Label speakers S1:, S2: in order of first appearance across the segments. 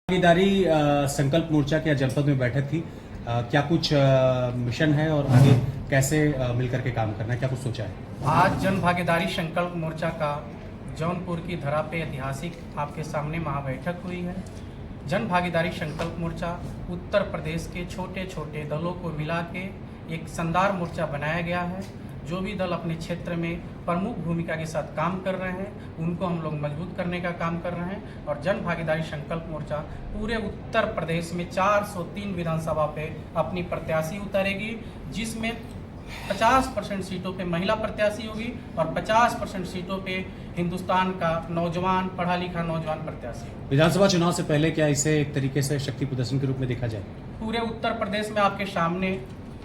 S1: भागीदारी संकल्प मोर्चा के जनपद में बैठक थी। क्या कुछ मिशन है और आगे कैसे मिलकर के काम करना है, क्या कुछ सोचा है?
S2: आज जन भागीदारी संकल्प मोर्चा का जौनपुर की धरा पे ऐतिहासिक आपके सामने महाबैठक हुई है। जन भागीदारी संकल्प मोर्चा उत्तर प्रदेश के छोटे छोटे दलों को मिला के एक शानदार मोर्चा बनाया गया है। जो भी दल अपने क्षेत्र में प्रमुख भूमिका के साथ काम कर रहे हैं उनको हम लोग मजबूत करने का काम कर रहे हैं। और जन भागीदारी संकल्प मोर्चा पूरे उत्तर प्रदेश में 403 विधानसभा पे अपनी प्रत्याशी उतारेगी, जिसमें 50% सीटों पे महिला प्रत्याशी होगी और 50% सीटों पे हिंदुस्तान का नौजवान पढ़ा लिखा नौजवान प्रत्याशी होगी।
S1: विधानसभा चुनाव से पहले क्या इसे एक तरीके से शक्ति प्रदर्शन के रूप में देखा जाए?
S2: पूरे उत्तर प्रदेश में आपके सामने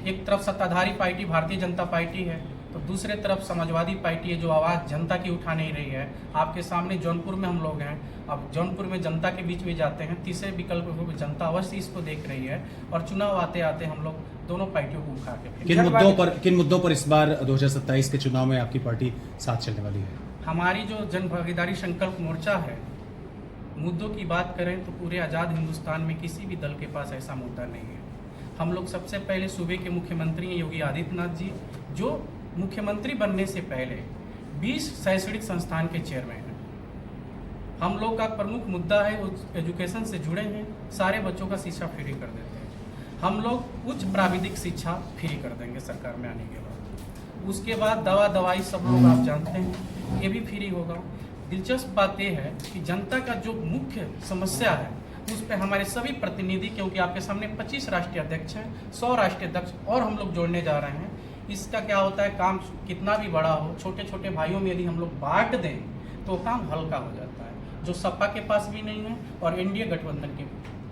S2: एक तरफ सत्ताधारी पार्टी भारतीय जनता पार्टी है, तो दूसरे तरफ समाजवादी पार्टी है जो आवाज़ जनता की उठा नहीं रही है। आपके सामने जौनपुर में हम लोग हैं, अब जौनपुर में जनता के बीच में जाते हैं, तीसरे विकल्प में जनता अवश्य इसको देख रही है और चुनाव आते आते हम लोग दोनों पार्टियों को उठा के
S1: किन मुद्दों पर इस बार 2027 के चुनाव में आपकी पार्टी साथ चलने वाली है?
S2: हमारी जो जन भागीदारी संकल्प मोर्चा है, मुद्दों की बात करें तो पूरे आज़ाद हिंदुस्तान में किसी भी दल के पास ऐसा मुद्दा नहीं है। हम लोग सबसे पहले सूबे के मुख्यमंत्री हैं योगी आदित्यनाथ जी, जो मुख्यमंत्री बनने से पहले 20 शैक्षणिक संस्थान के चेयरमैन हैं। हम लोग का प्रमुख मुद्दा है वो एजुकेशन से जुड़े हैं, सारे बच्चों का शिक्षा फ्री कर देते हैं। हम लोग उच्च प्राविधिक शिक्षा फ्री कर देंगे सरकार में आने के बाद। उसके बाद दवाई सब लोग आप जानते हैं ये भी फ्री होगा। दिलचस्प बात यह है कि जनता का जो मुख्य समस्या है उस पर हमारे सभी प्रतिनिधि, क्योंकि आपके सामने 25 राष्ट्रीय अध्यक्ष हैं, 100 राष्ट्रीय अध्यक्ष और हम लोग जोड़ने जा रहे हैं। इसका क्या होता है, काम कितना भी बड़ा हो, छोटे छोटे भाइयों में यदि हम लोग बांट दें तो काम हल्का हो जाता है, जो सपा के पास भी नहीं है और एनडीए गठबंधन के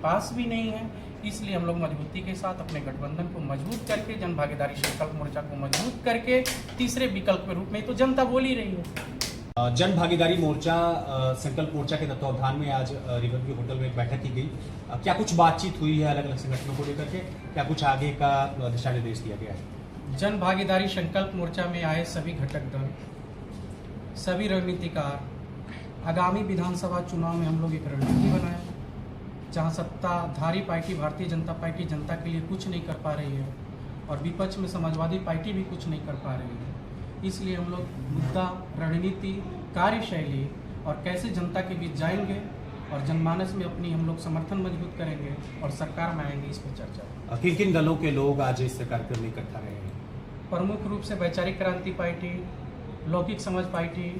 S2: पास भी नहीं है। इसलिए हम लोग मजबूती के साथ अपने गठबंधन को मजबूत करके, जन भागीदारी संकल्प मोर्चा को मजबूत करके तीसरे विकल्प के रूप में तो जनता बोल ही रही है।
S1: जन भागीदारी मोर्चा संकल्प मोर्चा के तत्वावधान में आज रिवर व्यू होटल में एक बैठक की गई। क्या कुछ बातचीत हुई है अलग अलग संगठनों को लेकर के? क्या कुछ आगे का दिशा निर्देश दिया गया है?
S2: जन भागीदारी संकल्प मोर्चा में आए सभी घटक दल, सभी रणनीतिकार, आगामी विधानसभा चुनाव में हम लोग एक रणनीति बनाए, जहां सत्ताधारी पार्टी भारतीय जनता पार्टी जनता के लिए कुछ नहीं कर पा रही है और विपक्ष में समाजवादी पार्टी भी कुछ नहीं कर पा रही है। इसलिए हम लोग मुद्दा, रणनीति, कार्यशैली और कैसे जनता के बीच जाएंगे और जनमानस में अपनी हम लोग समर्थन मजबूत करेंगे और सरकार में आएंगे, इस पर चर्चा।
S1: किन किन दलों के लोग आज इस कार्यक्रम में इकट्ठा रहे हैं?
S2: प्रमुख रूप से वैचारिक क्रांति पार्टी, लौकिक समाज पार्टी,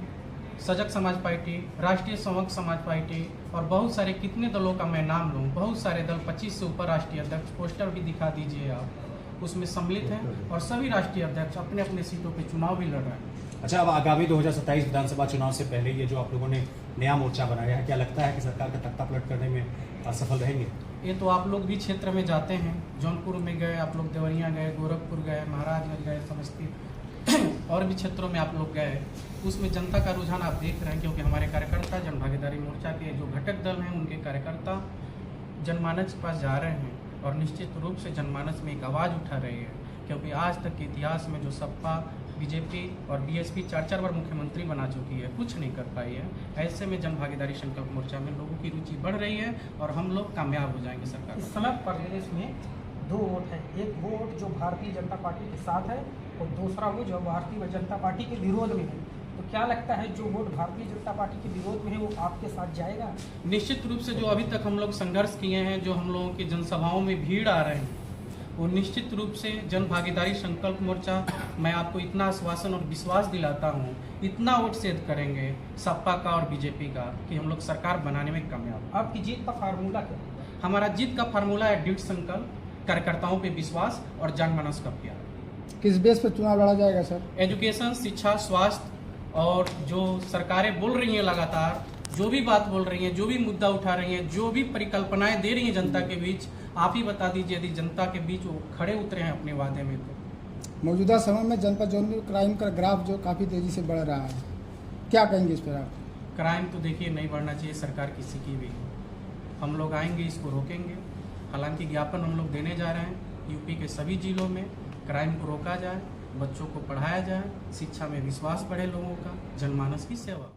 S2: सजग समाज पार्टी, राष्ट्रीय समग्र समाज पार्टी और बहुत सारे कितने दलों का मैं नाम लूँ, बहुत सारे दल, 25 से ऊपर राष्ट्रीय अध्यक्ष, पोस्टर भी दिखा दीजिए आप, उसमें सम्मिलित हैं और सभी राष्ट्रीय अध्यक्ष अपने अपने सीटों पे चुनाव भी लड़ रहे हैं।
S1: अच्छा, अब आगामी 2027 विधानसभा चुनाव से पहले ये जो आप लोगों ने नया मोर्चा बनाया है, क्या लगता है कि सरकार का तख्ता पलट करने में सफल रहेंगे?
S2: ये तो आप लोग भी क्षेत्र में जाते हैं, जौनपुर में गए आप लोग, देवरिया गए, गोरखपुर गए, महाराजगंज गए, समस्तीपुर और भी क्षेत्रों में आप लोग गए, उसमें जनता का रुझान आप देख रहे हैं। क्योंकि हमारे कार्यकर्ता जन भागीदारी मोर्चा के जो घटक दल हैं उनके कार्यकर्ता जनमानस के पास जा रहे हैं और निश्चित रूप से जनमानस में एक आवाज़ उठा रही है। क्योंकि आज तक के इतिहास में जो सपा, बीजेपी और बीएसपी 4 बार मुख्यमंत्री बना चुकी है, कुछ नहीं कर पाई है। ऐसे में जन भागीदारी संकल्प मोर्चा में लोगों की रुचि बढ़ रही है और हम लोग कामयाब हो जाएंगे सरकार।
S3: इस समय प्रदेश में 2 वोट है, एक वो वोट जो भारतीय जनता पार्टी के साथ है और दूसरा वो जो भारतीय जनता पार्टी के विरोध में है। तो क्या लगता है जो वोट भारतीय जनता पार्टी के विरोध में है वो आपके साथ जाएगा?
S2: निश्चित रूप से जो अभी तक हम लोग संघर्ष किए हैं, जो हम लोगों की जनसभाओं में भीड़ आ रहे हैं, वो निश्चित रूप से जन भागीदारी संकल्प मोर्चा, मैं आपको इतना आश्वासन और विश्वास दिलाता हूँ, इतना वोट सेध करेंगे सपा का और बीजेपी का कि हम लोग सरकार बनाने में कामयाब।
S3: आपकी जीत का फार्मूला क्या है?
S2: हमारा जीत का फार्मूला है दृढ़ संकल्प, कार्यकर्ताओं पे विश्वास और जनमानस का प्यार।
S4: किस बेस पर चुनाव लड़ा जाएगा सर?
S2: एजुकेशन, शिक्षा, स्वास्थ्य और जो सरकारें बोल रही हैं लगातार, जो भी बात बोल रही हैं, जो भी मुद्दा उठा रही हैं, जो भी परिकल्पनाएं दे रही हैं जनता के बीच, आप ही बता दीजिए यदि जनता के बीच वो खड़े उतरे हैं अपने वादे में। तो
S4: मौजूदा समय में जनपद जौनपुर क्राइम का ग्राफ जो काफ़ी तेज़ी से बढ़ रहा है, क्या कहेंगे इस पर आप?
S2: क्राइम तो देखिए नहीं बढ़ना चाहिए सरकार किसी की भी। हम लोग आएंगे, इसको रोकेंगे। हालांकि ज्ञापन हम लोग देने जा रहे हैं यूपी के सभी जिलों में, क्राइम को रोका जाए, बच्चों को पढ़ाया जाए, शिक्षा में विश्वास बढ़े लोगों का, जनमानस की सेवा।